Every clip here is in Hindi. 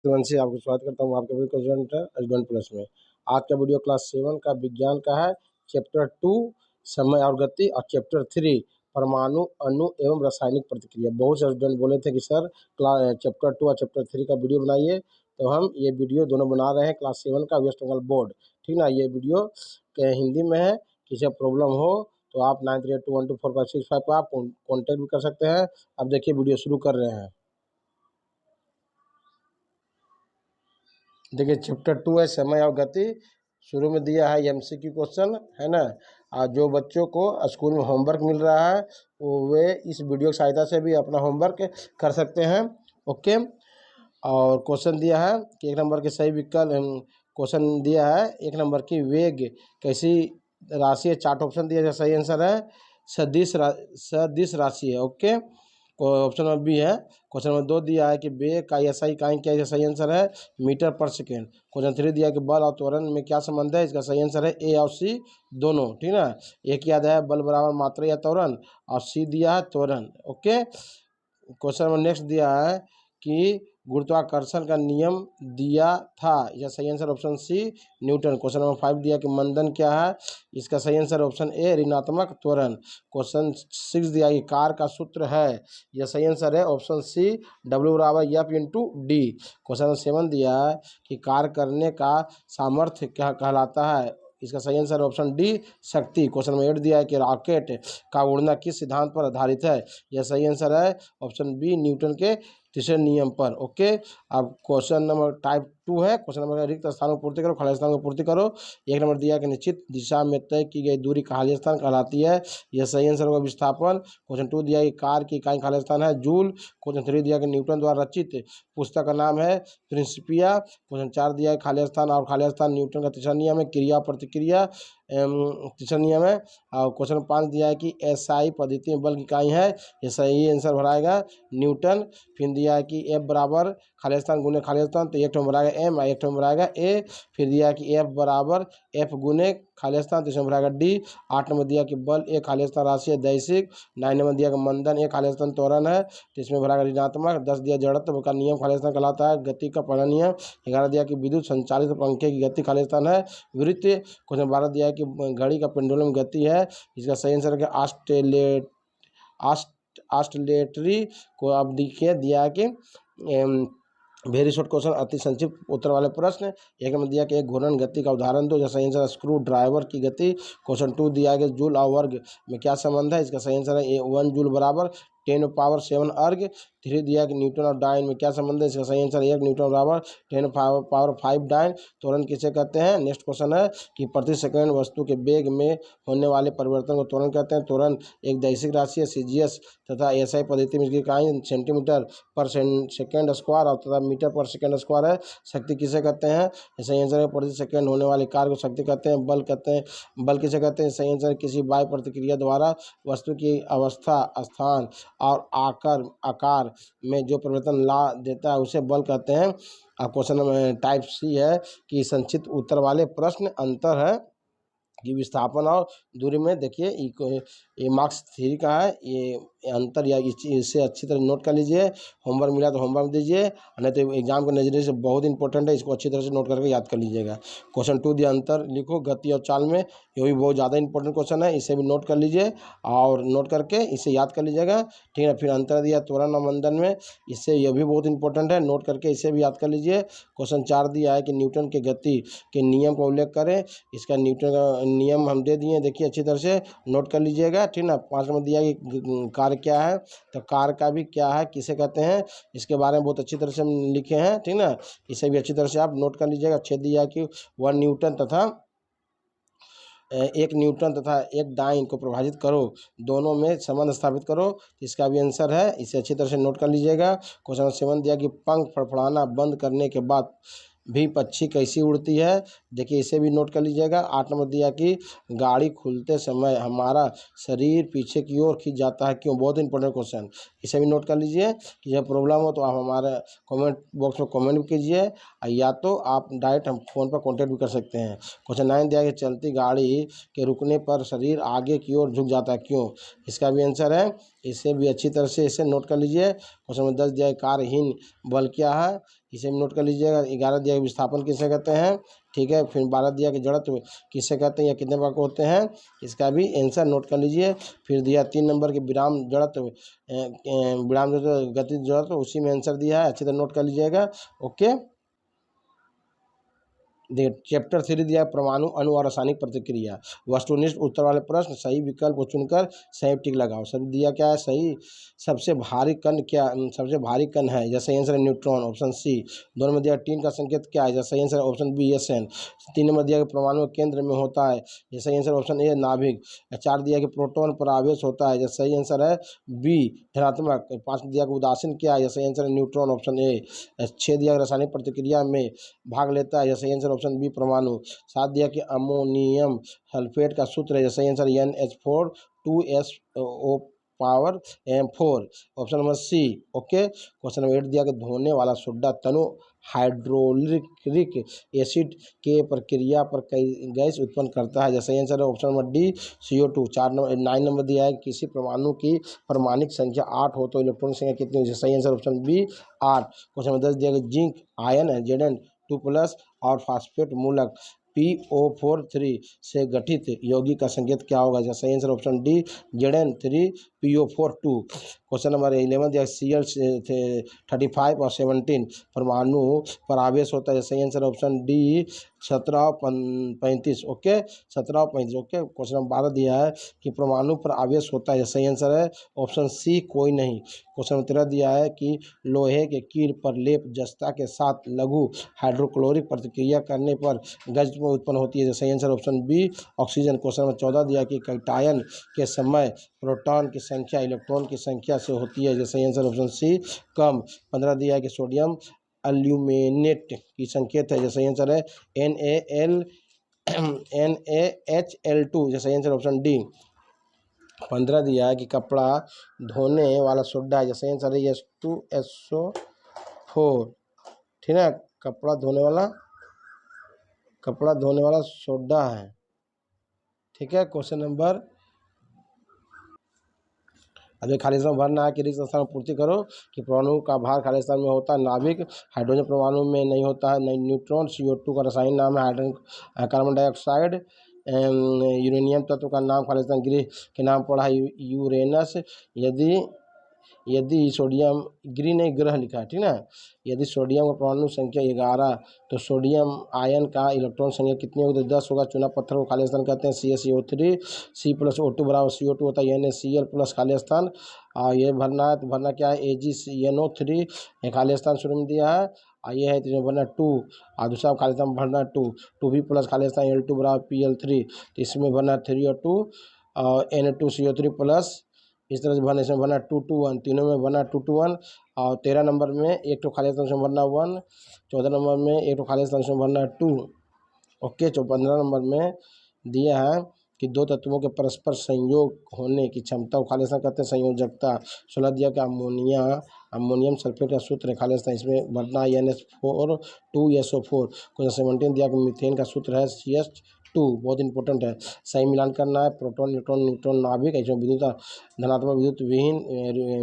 वंशी आपको स्वागत करता हूँ आपके स्टूडेंट एडवांस प्लस में। आज का वीडियो क्लास 7 का विज्ञान का है। चैप्टर 2 समय और गति और चैप्टर 3 परमाणु अणु एवं रासायनिक प्रतिक्रिया। बहुत से स्टूडेंट बोले थे कि सर चैप्टर 2 और चैप्टर 3 का वीडियो बनाइए, तो हम ये वीडियो दोनों बना रहे हैं क्लास 7 का वेस्ट बंगाल बोर्ड। ठीक ना, ये वीडियो हिंदी में है। किसी प्रॉब्लम हो तो आप 9382124565 पर आप कॉन्टेक्ट भी कर सकते हैं। अब देखिए वीडियो शुरू कर रहे हैं। देखिए चैप्टर 2 है समय और गति। शुरू में दिया है एमसीक्यू क्वेश्चन है ना। जो बच्चों को स्कूल में होमवर्क मिल रहा है वो वे इस वीडियो की सहायता से भी अपना होमवर्क कर सकते हैं। ओके, और क्वेश्चन दिया है कि 1 नंबर के सही विकल्प क्वेश्चन दिया है 1 नंबर की वेग कैसी राशि है। 4 ऑप्शन दिया है, सही आंसर है सदिश राशि है। ओके, ऑप्शन नंबर बी है। क्वेश्चन नंबर 2 दिया है कि वेग का एसआई इकाई क्या है, सही आंसर है मीटर पर सेकेंड। क्वेश्चन 3 दिया है कि बल और त्वरण में क्या संबंध है, इसका सही आंसर है ए और सी दोनों। ठीक ना, एक याद है बल बराबर मात्रा या त्वरण, और सी दिया है त्वरण। ओके, क्वेश्चन नंबर नेक्स्ट दिया है कि गुरुत्वाकर्षण का नियम दिया था, यह सही answer option C newton. Question number 5 दिया कि मंदन क्या है, इसका सही आंसर ऑप्शन ए ऋणात्मक त्वरण। क्वेश्चन 6 दिया कि कार का सूत्र है, यह सही आंसर है ऑप्शन सी W बराबर F into D. Question number 7 दिया है कि कार्य करने का सामर्थ्य क्या कहलाता है, इसका सही आंसर ऑप्शन डी शक्ति। क्वेश्चन नंबर 8 दिया है कि रॉकेट का उड़ना किस सिद्धांत पर आधारित है, यह सही आंसर है ऑप्शन बी न्यूटन के तीसरे नियम पर। ओके, अब क्वेश्चन नंबर टाइप 2 है। क्वेश्चन नंबर रिक्त स्थानों को पूर्ति करो, खाली स्थानों को पूर्ति करो। 1 नंबर दिया कि निश्चित दिशा में तय की गई दूरी खाली स्थान कहलाती है, यह सही आंसर होगा विस्थापन। क्वेश्चन 2 दिया कि कार की इकाई खाली स्थान है जूल। क्वेश्चन 3 दिया कि न्यूटन द्वारा रचित पुस्तक का नाम है प्रिंसिपिया। क्वेश्चन 4 दिया है खाली स्थान और खाली स्थान न्यूटन का तीसरा नियम है क्रिया प्रतिक्रिया तीसरा नियम है। और क्वेश्चन 5 दिया है कि एसआई पद्धति में बल की इकाई है, ये सही आंसर भराएगा न्यूटन। फिर दिया है कि एफ बराबर खाली स्थान गुने खाली स्थान, तो एक टर्म भराएगा एम, एक टर्म भराएगा ए। फिर दिया है कि एफ बराबर एफ गुने खाली स्थान, तो इसमें भराएगा डी। 8 नंबर दिया कि बल एक खाली स्थान राशि है दैसिक। 9 नंबर दिया कि मंदन एक खाली स्थान त्वरण है, तो इसमें भराएगा ऋणात्मक। 10 दिया जड़त्व का नियम खाली स्थान कहलाता है गति का पहला नियम। 11 दिया कि विद्युत संचालित पंखे की गति खाली स्थान है वृत्त। क्वेश्चन 12 दिया है कि घड़ी का पेंडुलम गति है, इसका सही आंसर है ऑस्टिलेटरी। को अब देखिए दिया है कि वेरी शॉर्ट क्वेश्चन अति संक्षिप्त उत्तर वाले प्रश्न। 1 में दिया कि एक घूर्णन गति का उदाहरण दो, जैसा आंसर स्क्रू ड्राइवर की गति। क्वेश्चन 2 दिया कि जूल और वर्ग में क्या संबंध है, इसका सही आंसर है 1 जूल बराबर 10⁻7 अर्ग। 3 दिया कि न्यूटन और डाइन में क्या संबंध है, इसका सही आंसर 1 न्यूटन बराबर 10⁻5 डाइन। त्वरण किसे कहते हैं। नेक्स्ट क्वेश्चन है कि प्रति सेकंड वस्तु के वेग में होने वाले परिवर्तन को त्वरण कहते हैं। त्वरण एक दैसिक राशि है सीजीएस तथा एसआई पद्धति में इसकी इकाई सेंटीमीटर पर सेकेंड स्क्वायर और तथा मीटर पर सेकेंड स्क्वायर है। शक्ति किसे कहते हैं, सही आंसर है प्रति सेकंड होने वाले कार्य को शक्ति कहते हैं। बल कहते हैं बल किसे कहते हैं, सही आंसर किसी वायु प्रतिक्रिया द्वारा वस्तु की अवस्था स्थान और आकार में जो परिवर्तन ला देता है उसे बल कहते हैं। क्वेश्चन नंबर टाइप सी है कि संक्षिप्त उत्तर वाले प्रश्न अंतर है कि विस्थापन और दूरी में। देखिए ये मार्क्स 3 का है, ये अंतर या इसे अच्छी तरह नोट कर लीजिए। होमवर्क मिला तो होमवर्क दीजिए, नहीं तो एग्जाम के नजरिए से बहुत इंपॉर्टेंट है, इसको अच्छी तरह से नोट करके याद कर लीजिएगा। क्वेश्चन 2 दिया अंतर लिखो गति और चाल में, ये भी बहुत ज़्यादा इंपॉर्टेंट क्वेश्चन है, इसे भी नोट कर लीजिए और नोट करके इसे याद कर लीजिएगा। ठीक है, फिर अंतर दिया त्वरण और मंदन में, इससे यह भी बहुत इंपॉर्टेंट है, नोट करके इसे भी याद कर लीजिए। क्वेश्चन 4 दिया है कि न्यूटन के गति के नियम का उल्लेख करें, इसका न्यूटन का नियम हम दे दिए, देखिए अच्छी तरह से नोट कर लीजिएगा। ठीक ना, 5 में दिया कि कार्य क्या है, तो कार्य का भी क्या है किसे कहते हैं, इसके बारे में बहुत अच्छी तरह से हम लिखे हैं। ठीक ना, इसे भी अच्छी तरह से आप नोट कर लीजिएगा। 6 दिया कि 1 न्यूटन तथा 1 न्यूटन तथा 1 डाइन को प्रभावित करो, दोनों में संबंध स्थापित करो, इसका भी आंसर है, इसे अच्छी तरह से नोट कर लीजिएगा। क्वेश्चन 7 दिया कि पंख फड़फड़ाना बंद करने के बाद भी पक्षी कैसी उड़ती है, देखिए इसे भी नोट कर लीजिएगा। 8 नंबर दिया कि गाड़ी खुलते समय हमारा शरीर पीछे की ओर खींच जाता है क्यों, बहुत इंपॉर्टेंट क्वेश्चन, इसे भी नोट कर लीजिए। कि जब प्रॉब्लम हो तो आप हमारे कमेंट बॉक्स में कमेंट भी कीजिए, या तो आप डायरेक्ट हम फ़ोन पर कॉन्टेक्ट भी कर सकते हैं। क्वेश्चन 9 दिया कि चलती गाड़ी के रुकने पर शरीर आगे की ओर झुक जाता है क्यों, इसका भी आंसर है, इसे भी अच्छी तरह से इसे नोट कर लीजिए। क्वेश्चन नंबर 10 दिया है कार्यहीन बल क्या है, इसे भी नोट कर लीजिएगा। 11 दिया विस्थापन किसे कहते हैं, ठीक है। फिर 12 दिया कि जड़त्व किसे कहते हैं या कितने प्रकार के होते हैं, इसका भी आंसर नोट कर लीजिए। फिर दिया 3 नंबर के विराम जड़त्व, विराम जड़त्व गतिज जड़त्व, उसी में आंसर दिया है, अच्छी तरह नोट कर लीजिएगा। ओके, देखिए चैप्टर 3 दिया परमाणु अणु और रासायनिक प्रतिक्रिया। वस्तुनिष्ठ उत्तर वाले प्रश्न, सही विकल्प को चुनकर सही टिक लगाओ। सब दिया क्या है सही। सबसे भारी कण क्या, सबसे भारी कण है, जैसे आंसर है न्यूट्रॉन, ऑप्शन सी। दोनों में दिया टीन का संकेत क्या है, जैसे आंसर ऑप्शन बी SN। 3 नंबर दिया कि परमाणु के केंद्र में होता है, जैसे आंसर ऑप्शन ए नाभिक। 4 दिया कि प्रोटॉन पर आवेश होता है, जैसे सही आंसर है बी धनात्मक। 5 दिया कि उदासीन क्या है, जैसे आंसर है न्यूट्रॉन, ऑप्शन ए। 6 दिया कि रासायनिक प्रतिक्रिया में भाग लेता है, जैसे आंसर ऑप्शन बी परमाणु। 7 दिया कि अमोनियम सल्फेट का सूत्र है, जैसे answer NH4 2SO power M4, option number C. Okay, question number 8 दिया कि धोने वाला सोडा तनु हाइड्रोक्लोरिक एसिड के प्रक्रिया पर कई गैस उत्पन्न करता है, जैसे आंसर है option number D CO2। 9 number दिया है किसी परमाणु की परमाणिक संख्या 8 हो तो इलेक्ट्रॉन संख्या कितनी होगी, सही answer option B 8। Question number 10 दिया कि जिंक आयन है Zn2+ और फास्फेट मूलक PO43 से गठित यौगिक का संकेत क्या होगा, जैसे answer option D Zn3PO42। Question number 11 दिया Cl35 और 17 परमाणु पर आवेश होता है, जैसे answer option D 1735। Okay, 1735। Okay, question number 12 दिया है कि परमाणु पर आवेश होता है, जैसे आंसर है ऑप्शन सी कोई नहीं। क्वेश्चन नंबर 13 दिया है कि लोहे के कील पर लेप जस्ता के साथ लघु हाइड्रोक्लोरिक प्रतिक्रिया करने पर गैस उत्पन्न होती है, जैसे answer option B oxygen. Question number 14 दिया कि कैटायन के समय प्रोटॉन की संख्या इलेक्ट्रॉन की संख्या से होती है, जैसे आंसर ऑप्शन सी कम। 15 दिया है कि सोडियम अल्यूमिनेट की संकेत है, जैसे आंसर है NaHL2, जैसे आंसर ऑप्शन डी। 15 दिया है कि कपड़ा धोने वाला सोडा है, जैसे आंसर है H2SO4, ठीक है। कपड़ा धोने वाला सोडा है, ठीक है। क्वेश्चन नंबर, अभी खाली स्थान भरना है कि रिक्त स्थान पूर्ति करो कि परमाणु का भार खाली स्थान में होता है नाभिक, हाइड्रोजन परमाणु में नहीं होता है, नहीं न्यूट्रॉन। CO2 का रासायनिक नाम है हाइड्रोजन कार्बन डाइऑक्साइड। यूरेनियम तत्व का नाम खाली स्थान गृह के नाम पड़ा है यूरेनस। यदि सोडियम गृह नहीं ग्रह लिखा है, ठीक ना। यदि सोडियम का परमाणु संख्या 11 तो सोडियम आयन का इलेक्ट्रॉन संख्या कितनी होगी, तो 10 होगा। चुना पत्थर को खाली स्थान कहते हैं CaCO3। C+O2 बराबर CO2 होता है NaCl+ खाली स्थान। ये भरना है तो भरना क्या है AgCNO3, खाली स्थान शुरू में दिया है। ये है तो भरना 2, और दूसरा खाली स्थान भरना 2B+ खाली स्थान L2 बराबर PL3, तो इसमें भरना 3 और 2 और Na2CO3+। इस तरह से भरना, इसमें भरना 2 2 1, तीनों में भरना 2 2 1। और 13 नंबर में एक तो खाली स्थान भरना 1, 14 नंबर में एक तो खाली स्थान भरना 2। ओके, 15 नंबर में दिया है कि दो तत्वों के परस्पर संयोग होने की क्षमता को खाली स्थान कहते हैं संयोजकता। 16 दिया कि अमोनियम सल्फेट का सूत्र है खाली स्थान, इसमें भरना NH4 2SO4। क्वेश्चन 17 दिया कि मीथेन का सूत्र है CH2, बहुत इंपॉर्टेंट है। सही मिलान करना है प्रोटॉन इलेक्ट्रॉन न्यूट्रॉन नाभिक, इसमें विद्युत धनात्मक विद्युत विहीन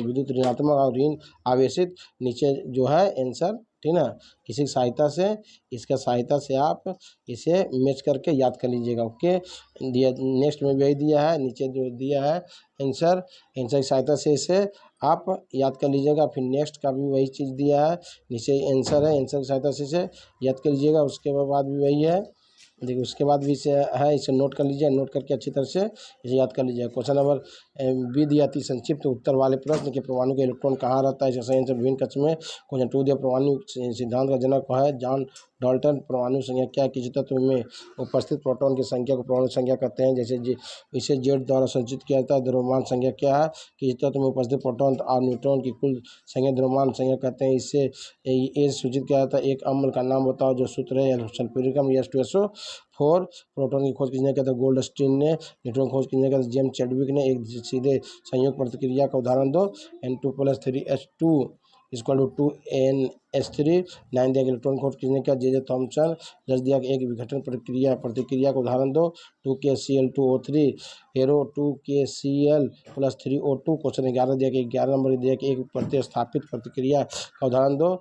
विद्युत ऋणात्मक और ऋण आवेशित, नीचे जो है आंसर, ठीक ना। किसी की सहायता से, इसका सहायता से आप इसे मैच करके याद कर लीजिएगा। ओके, दिया नेक्स्ट में वही दिया है, नीचे जो दिया है आंसर की सहायता से इसे आप याद कर लीजिएगा। फिर नेक्स्ट का भी वही चीज़ दिया है, नीचे आंसर है, आंसर की सहायता से इसे याद कर लीजिएगा। उसके बाद भी वही है, देखिए उसके बाद भी इसे है, इसे नोट कर लीजिए, नोट करके अच्छी तरह से इसे याद कर लीजिए। क्वेश्चन नंबर बी दिया थी संक्षिप्त उत्तर वाले प्रश्न के परमाणु के इलेक्ट्रॉन कहाँ रहता है, जैसे आंसर विभिन्न कक्ष में। क्वेश्चन 2 दिया परमाणु सिद्धांत का जनक है जॉन डाल्टन। परमाणु संख्या क्या किसी तत्व में उपस्थित प्रोटॉन की संख्या को परमाणु संख्या कहते हैं, जैसे इसे जेड द्वारा संचित किया जाता है। द्रव्यमान संख्या क्या है किसी तत्व में उपस्थित प्रोटॉन और न्यूट्रॉन की कुल संख्या द्रव्यमान संख्या कहते हैं। इससे ये सूचित किया जाता है। एक अम्ल का नाम बताओ जो सूत्र है सल्फ्यूरिक अम्ल H2SO4। प्रोटॉन की खोज किसने किया था, गोल्डस्टीन ने। न्यूट्रॉन खोज किसने किया था, जेम्स चैडविक ने। एक सीधे संयोग प्रतिक्रिया का उदाहरण दो, N2+3H2। Equal to 2NH3। 9 दिया कि इलेक्ट्रॉन खोज किसने किया, जे थॉमसन। 10 दिया कि एक विघटन प्रतिक्रिया को उदाहरण दो, 2KCl2O3 हेरो 2KCl + 3O2। क्वेश्चन 11 दिया कि 11 नंबर दिया कि एक प्रतिस्थापित प्रतिक्रिया का उदाहरण दो,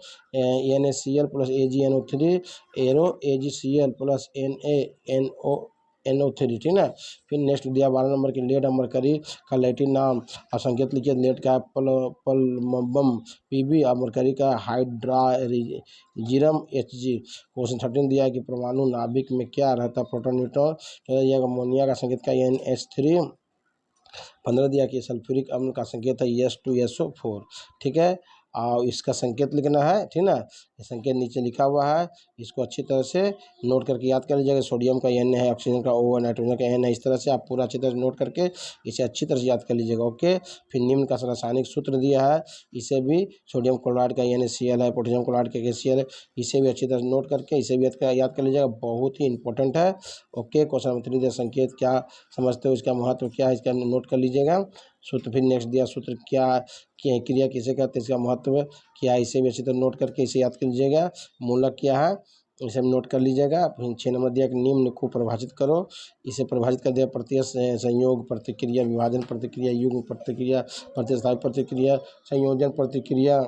NaCl + AgNO3 arrow AgCl + NO3, ठीक ना। फिर नेक्स्ट दिया 12 नंबर की लेड मरकरी का लैटिन नाम और संकेत लिखिए। लेड का पलमबम Pb और मरकरी का हाइड्रारिजिरम Hg। क्वेश्चन 13 दिया कि परमाणु नाभिक में क्या रहता, प्रोटॉन न्यूट्रॉन। अमोनिया का संकेत का NH3। 15 दिया कि सल्फ्यूरिक अम्ल का संकेत है S2SO4, ठीक है। और इसका संकेत लिखना है, ठीक ना। ये संकेत नीचे लिखा हुआ है, इसको अच्छी तरह से नोट करके याद कर लीजिएगा। सोडियम का N है, ऑक्सीजन का O है, नाइट्रोजन का N है। इस तरह से आप पूरा अच्छी तरह से नोट करके इसे अच्छी तरह से याद कर लीजिएगा, ओके। फिर निम्न का रासायनिक सूत्र दिया है, इसे भी सोडियम क्लोराइड का NaCl है, पोटेशियम क्लोराइड का KCl है। इसे भी अच्छी तरह से नोट करके इसे भी याद कर लीजिएगा, बहुत ही इंपॉर्टेंट है, ओके। क्वेश्चन नंबर 3 दिया संकेत क्या समझते हो, इसका महत्व क्या है, इसका नोट कर लीजिएगा। सूत्र फिर नेक्स्ट दिया सूत्र क्या क्रिया किसे कहते हैं, इसका महत्व क्या है, इसे भी अच्छी तरह नोट करके इसे याद कर लीजिएगा। मूलक क्या है, इसे नोट कर लीजिएगा। फिर 6 नंबर दिया कि निम्न को परिभाषित करो, इसे परिभाषित कर दिया। प्रत्यक्ष संयोग प्रतिक्रिया, विभाजन प्रतिक्रिया, युग्म प्रतिक्रिया, प्रतिस्थापित प्रतिक्रिया, संयोजन प्रतिक्रिया।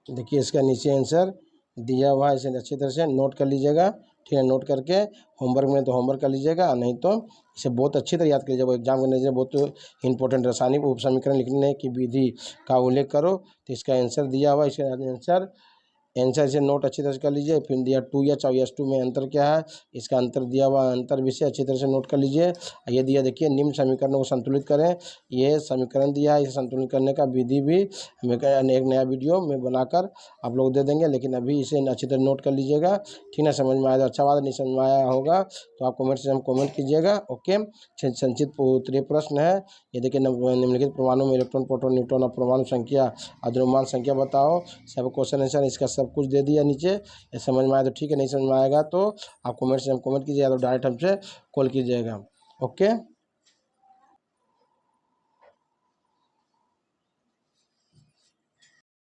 देखिए इसका नीचे आंसर दिया हुआ है, इसे अच्छी तरह से नोट कर लीजिएगा, ठीक है। नोट करके होमवर्क में तो होमवर्क कर लीजिएगा, नहीं तो इसे बहुत अच्छी तरह याद कर लीजिएगा। एग्जाम करने से बहुत इंपॉर्टेंट रासायनिक उप समीकरण लिखने की विधि का उल्लेख करो, तो इसका आंसर दिया हुआ है। इसका आंसर इसे नोट अच्छी तरह से कर लीजिए। फिर दिया 2H और H2 में अंतर क्या है, इसका अंतर दिया हुआ अंतर विषय अच्छी तरह से नोट कर लीजिए। ये दिया देखिए निम्न समीकरणों को संतुलित करें, ये समीकरण दिया है, इसे संतुलित करने का विधि भी हमें एक नया वीडियो में बनाकर आप लोग दे देंगे, लेकिन अभी इसे अच्छी तरह नोट कर लीजिएगा, ठीक है। समझ में आया तो अच्छा बात, नहीं समझ में आया होगा तो आप कमेंट से कमेंट कीजिएगा, ओके। संचित उत्तरीय प्रश्न है, ये देखिए निम्नलिखित परमाणु में इलेक्ट्रॉन, प्रोटॉन, न्यूट्रॉन और परमाणु संख्या और द्रव्यमान संख्या बताओ। सब क्वेश्चन आंसर इसका सब कुछ दे दिया नीचे। ये समझ में आया तो ठीक है, नहीं समझ में आएगा तो आप कमेंट से कमेंट कीजिएगा, तो डायरेक्ट हमसे कॉल कीजिएगा, ओके।